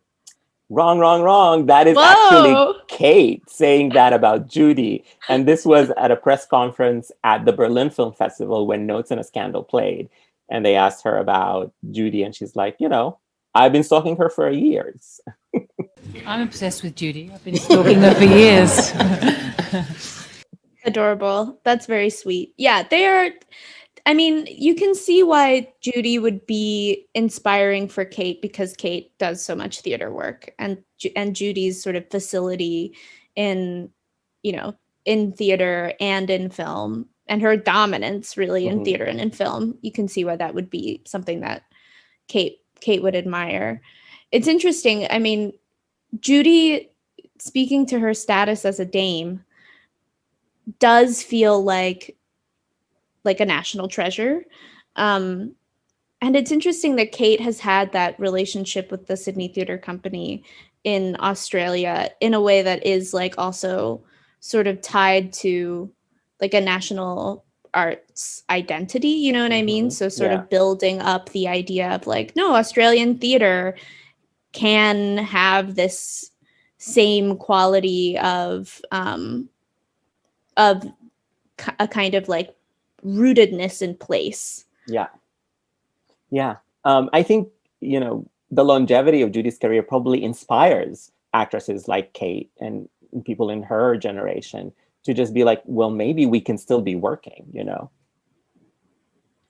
Wrong. That is actually Kate saying that about Judi. And this was at a press conference at the Berlin Film Festival when Notes on a Scandal played. And they asked her about Judi, and she's like, I've been stalking her for years. I'm obsessed with Judi. I've been stalking her for years. Adorable. That's very sweet. Yeah, they are. I mean, you can see why Judi would be inspiring for Kate, because Kate does so much theater work, and Judi's sort of facility in theater and in film, and her dominance really in theater and in film. You can see why that would be something that Kate would admire. It's interesting. I mean, Judi, speaking to her status as a dame, does feel like a national treasure. And it's interesting that Kate has had that relationship with the Sydney Theatre Company in Australia in a way that is also sort of tied to a national arts identity, you know what I mean? So sort of building up the idea of no, Australian theater can have this same quality of a kind of rootedness in place. Yeah. I think the longevity of Judi's career probably inspires actresses like Kate and people in her generation to just be like, well, maybe we can still be working, you know?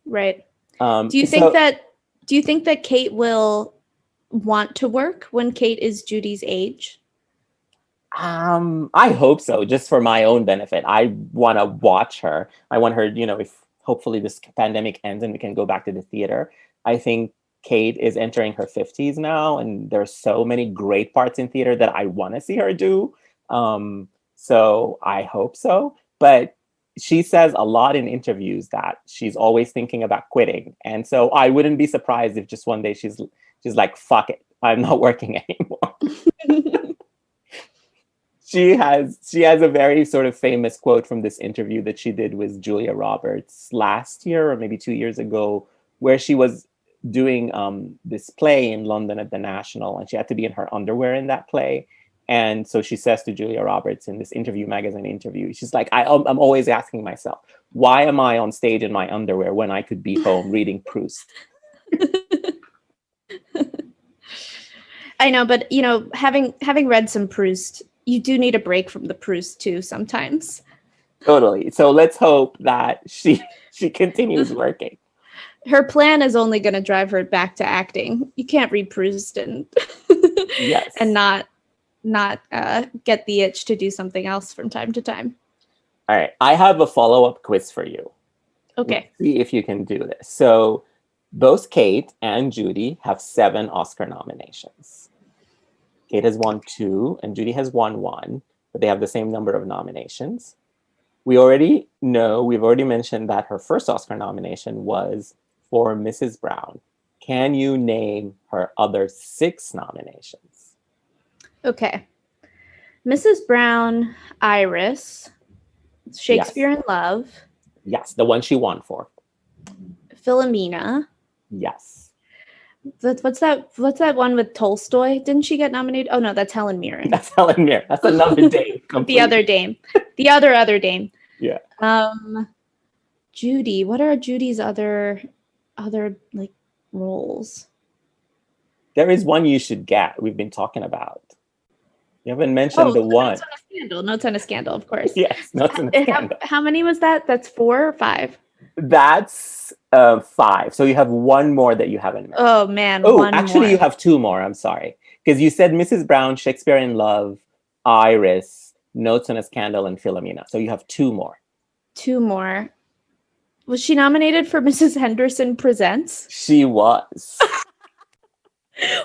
Right. Um, Do you so- think that Kate will want to work when Kate is Judi's age? I hope so, just for my own benefit. I want to watch her. I want her, you know, if hopefully this pandemic ends and we can go back to the theater. I think Kate is entering her 50s now, and there's so many great parts in theater that I want to see her do. So I hope so. But she says a lot in interviews that she's always thinking about quitting. And so I wouldn't be surprised if just one day she's like, fuck it, I'm not working anymore. She has a very sort of famous quote from this interview that she did with Julia Roberts last year or maybe 2 years ago, where she was doing this play in London at the National, and she had to be in her underwear in that play. And so she says to Julia Roberts in this magazine interview, she's like, I'm always asking myself, why am I on stage in my underwear when I could be home reading Proust? I know, but you know, having read some Proust, you do need a break from the Proust too sometimes. Totally. So let's hope that she continues working. Her plan is only going to drive her back to acting. You can't read Proust and Yes. and not get the itch to do something else from time to time. All right. I have a follow-up quiz for you. Okay. Let's see if you can do this. So both Kate and Judi have 7 Oscar nominations. Kate has won 2 and Judi has won 1, but they have the same number of nominations. We've already mentioned that her first Oscar nomination was for Mrs. Brown. Can you name her other 6 nominations? Okay. Mrs. Brown, Iris, Shakespeare in Love. Yes, the one she won for. Philomena. Yes. What's that one with Tolstoy? Didn't she get nominated? Oh no, that's Helen Mirren. That's Helen Mirren. That's another dame. The other dame. The other dame. Yeah. Judi. What are Judi's other like roles? There is one you should get. We've been talking about. You haven't mentioned the one. Notes on a Scandal. Notes on a Scandal, of course. Yes, Notes on a Scandal. How many was that? That's 4 or 5? That's 5. So you have one more that you haven't mentioned. Oh man. Oh, one actually, more. you have 2 more. I'm sorry, because you said Mrs. Brown, Shakespeare in Love, Iris, Notes on a Scandal, and Philomena. So you have 2 more. 2 more. Was she nominated for Mrs. Henderson Presents? She was.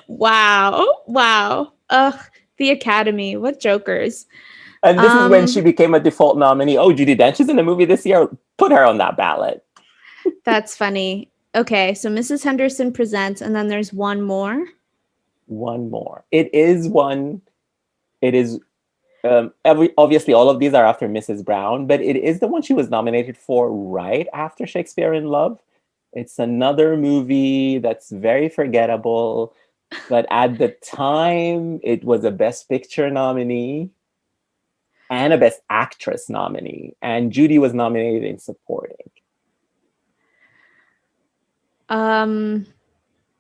Wow. Ugh. The Academy. What jokers. And this is when she became a default nominee. Oh, Judi Dench is in the movie this year. Put her on that ballot. That's funny. Okay, so Mrs. Henderson Presents, and then there's one more. One more. It is obviously all of these are after Mrs. Brown, but it is the one she was nominated for right after Shakespeare in Love. It's another movie that's very forgettable, but at the time it was a Best Picture nominee and a Best Actress nominee, and Judi was nominated in supporting.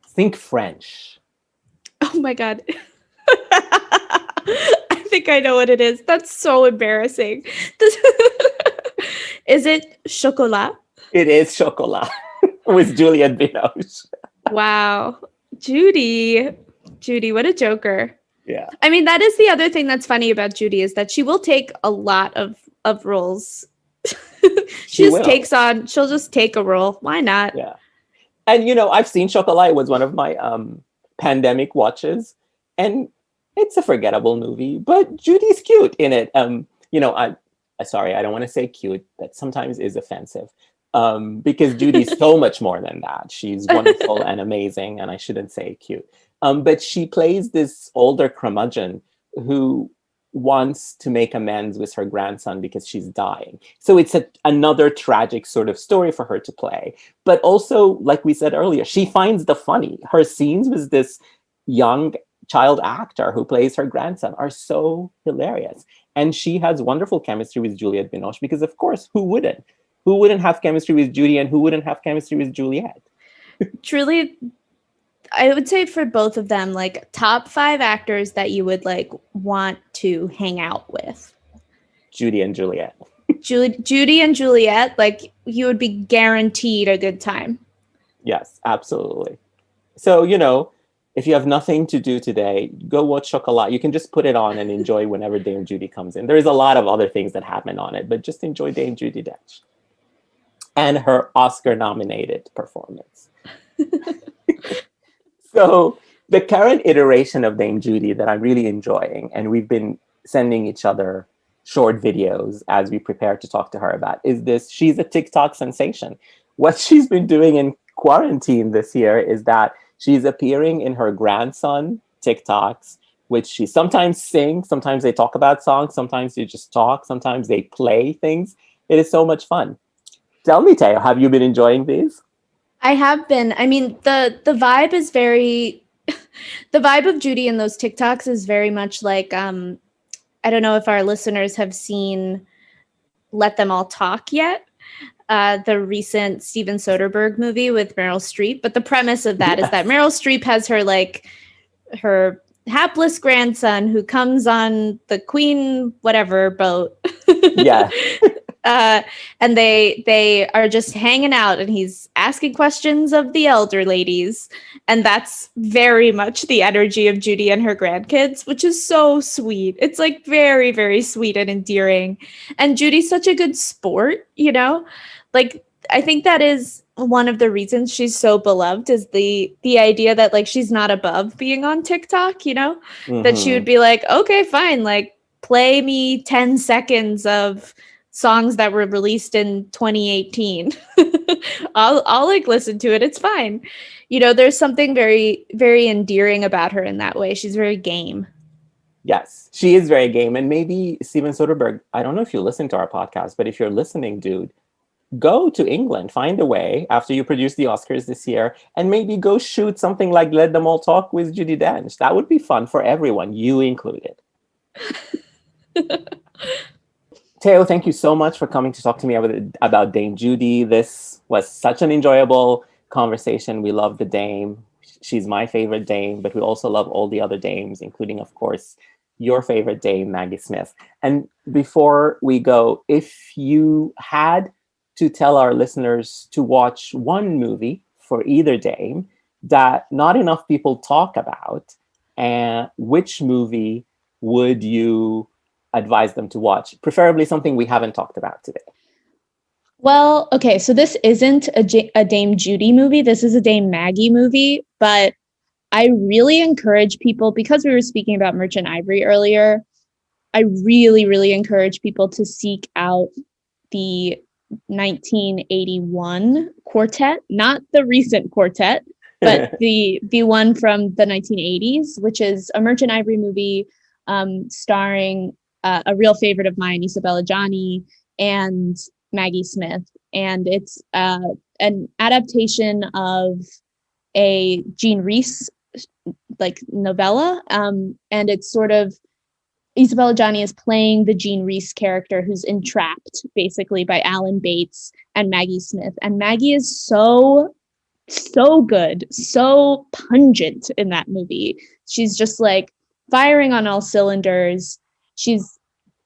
Think French. Oh my God. I think I know what it is. That's so embarrassing. Is it Chocolat? It is Chocolat with Juliette Binoche. Wow. Judi, what a joker. Yeah. I mean, that is the other thing that's funny about Judi is that she will take a lot of roles. She'll just take a role. Why not? Yeah. And, you know, I've seen Chocolat. It was one of my pandemic watches. And it's a forgettable movie, but Judi's cute in it. You know, I don't want to say cute. That sometimes is offensive. Because Judi's so much more than that. She's wonderful and amazing, and I shouldn't say cute. But she plays this older curmudgeon who wants to make amends with her grandson because she's dying. So it's another tragic sort of story for her to play. But also, like we said earlier, she finds the funny. Her scenes with this young child actor who plays her grandson are so hilarious. And she has wonderful chemistry with Juliette Binoche because, of course, who wouldn't? Who wouldn't have chemistry with Judi and who wouldn't have chemistry with Juliette? Truly, I would say for both of them, like top 5 actors that you would like want to hang out with. Judi and Juliet. Judi and Juliet, like you would be guaranteed a good time. Yes, absolutely. So, you know, if you have nothing to do today, go watch Chocolat. You can just put it on and enjoy whenever Dame Judi comes in. There's a lot of other things that happen on it, but just enjoy Dame Judi Dench and her Oscar-nominated performance. So the current iteration of Dame Judi that I'm really enjoying, and we've been sending each other short videos as we prepare to talk to her about, is this: she's a TikTok sensation. What she's been doing in quarantine this year is that she's appearing in her grandson TikToks, which she sometimes sings, sometimes they talk about songs, sometimes they just talk, sometimes they play things. It is so much fun. Tell me, Teo, have you been enjoying these? I have been. I mean, the vibe is very the vibe of Judi in those TikToks is very much like I don't know if our listeners have seen Let Them All Talk yet. The recent Steven Soderbergh movie with Meryl Streep. But the premise of that is that Meryl Streep has her hapless grandson who comes on the Queen whatever boat. Yeah. And they are just hanging out and he's asking questions of the elder ladies. And that's very much the energy of Judi and her grandkids, which is so sweet. It's like very, very sweet and endearing. And Judi's such a good sport, you know? Like, I think that is one of the reasons she's so beloved, is the idea that like she's not above being on TikTok, you know? Mm-hmm. That she would be like, okay, fine, like play me 10 seconds of songs that were released in 2018. I'll like listen to it. It's fine. You know, there's something very, very endearing about her in that way. She's very game. Yes, she is very game. And maybe Steven Soderbergh, I don't know if you listen to our podcast, but if you're listening, dude, go to England, find a way after you produce the Oscars this year, and maybe go shoot something like Let Them All Talk with Judi Dench. That would be fun for everyone, you included. Teo, thank you so much for coming to talk to me about Dame Judi. This was such an enjoyable conversation. We love the Dame. She's my favorite Dame, but we also love all the other Dames, including, of course, your favorite Dame, Maggie Smith. And before we go, if you had to tell our listeners to watch one movie for either Dame that not enough people talk about, and which movie would you advise them to watch? Preferably something we haven't talked about today. Well, okay, so this isn't a Dame Judi movie. This is a Dame Maggie movie, but I really encourage people, because we were speaking about Merchant Ivory earlier, I really, really encourage people to seek out the 1981 quartet, not the recent quartet, but the one from the 1980s, which is a Merchant Ivory movie starring a real favorite of mine, Isabella Gianni, and Maggie Smith. And it's an adaptation of a Jean Rhys like novella. And it's sort of, Isabella Gianni is playing the Jean Rhys character who's entrapped basically by Alan Bates and Maggie Smith. And Maggie is so good, so pungent in that movie. She's just like firing on all cylinders. She's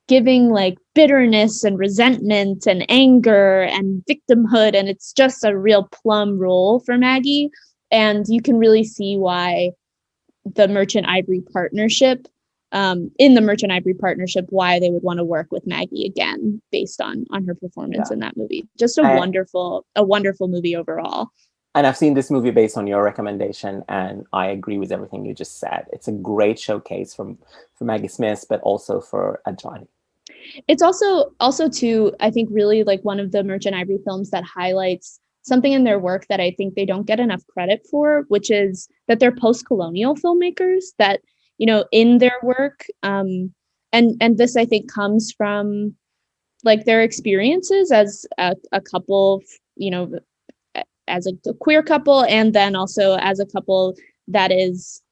giving like bitterness and resentment and anger and victimhood. And it's just a real plum role for Maggie. And you can really see why the Merchant Ivory partnership, why they would want to work with Maggie again based on her performance in that movie. Just a wonderful movie overall. And I've seen this movie based on your recommendation, and I agree with everything you just said. It's a great showcase for Maggie Smith, but also for Johnny. It's also too, I think, really like one of the Merchant Ivory films that highlights something in their work that I think they don't get enough credit for, which is that they're post-colonial filmmakers, that, you know, in their work, and this I think comes from like their experiences as a couple, you know, as a queer couple, and then also as a couple that is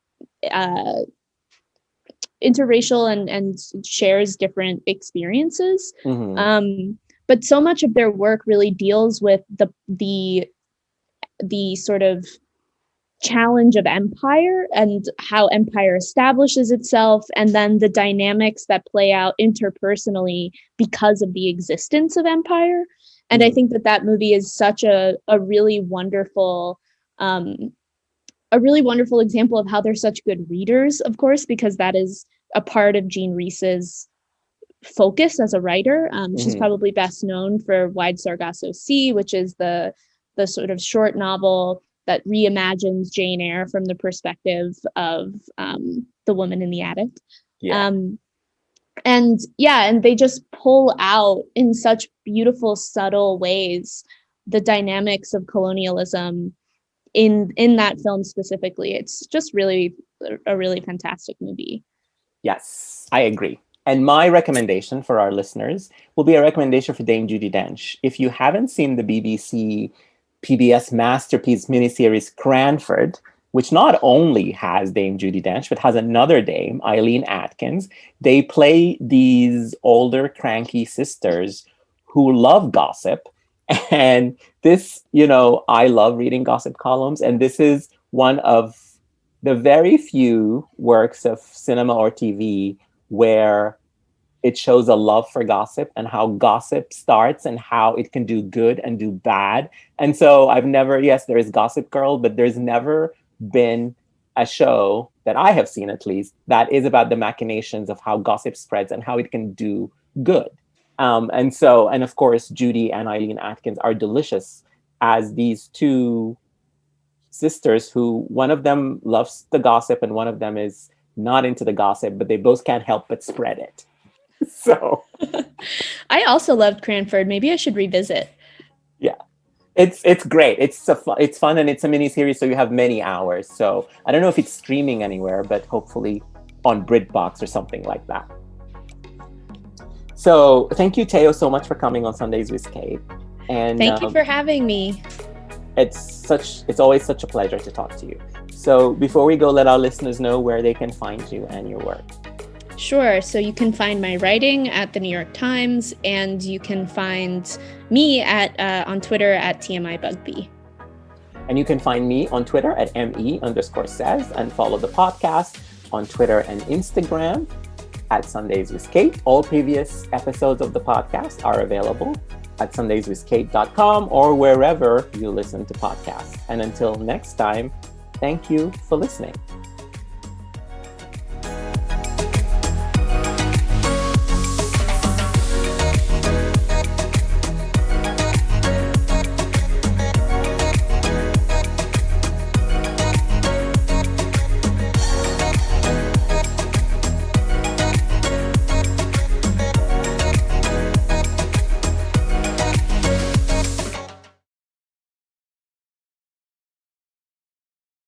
interracial and shares different experiences. Mm-hmm. But so much of their work really deals with the sort of challenge of empire and how empire establishes itself, and then the dynamics that play out interpersonally because of the existence of empire. And I think that movie is such a really wonderful example of how they're such good readers, of course, because that is a part of Jean Rhys's focus as a writer. She's probably best known for Wide Sargasso Sea, which is the sort of short novel that reimagines Jane Eyre from the perspective of the woman in the attic. Yeah. And they just pull out in such beautiful, subtle ways the dynamics of colonialism in that film specifically. It's just really a really fantastic movie. Yes, I agree. And my recommendation for our listeners will be a recommendation for Dame Judi Dench. If you haven't seen the BBC PBS masterpiece miniseries Cranford, which not only has Dame Judi Dench, but has another dame, Eileen Atkins, they play these older, cranky sisters who love gossip. And this, I love reading gossip columns. And this is one of the very few works of cinema or TV where it shows a love for gossip and how gossip starts and how it can do good and do bad. And so there is Gossip Girl, but there's never been a show that I have seen, at least, that is about the machinations of how gossip spreads and how it can do good. And of course, Judi and Eileen Atkins are delicious as these two sisters who one of them loves the gossip and one of them is not into the gossip, but they both can't help but spread it. So I also loved Cranford. Maybe I should revisit. Yeah, it's great. It's fun, and it's a mini series, so you have many hours. So I don't know if it's streaming anywhere, but hopefully on BritBox or something like that. So thank you, Teo, so much for coming on Sundays with Kate. And thank you for having me. It's always such a pleasure to talk to you. So before we go, let our listeners know where they can find you and your work. Sure. So you can find my writing at the New York Times, and you can find me on Twitter at TMI Bugbee. And you can find me on Twitter at ME_says, and follow the podcast on Twitter and Instagram at Sundays with Kate. All previous episodes of the podcast are available at sundayswithkate.com or wherever you listen to podcasts. And until next time, thank you for listening.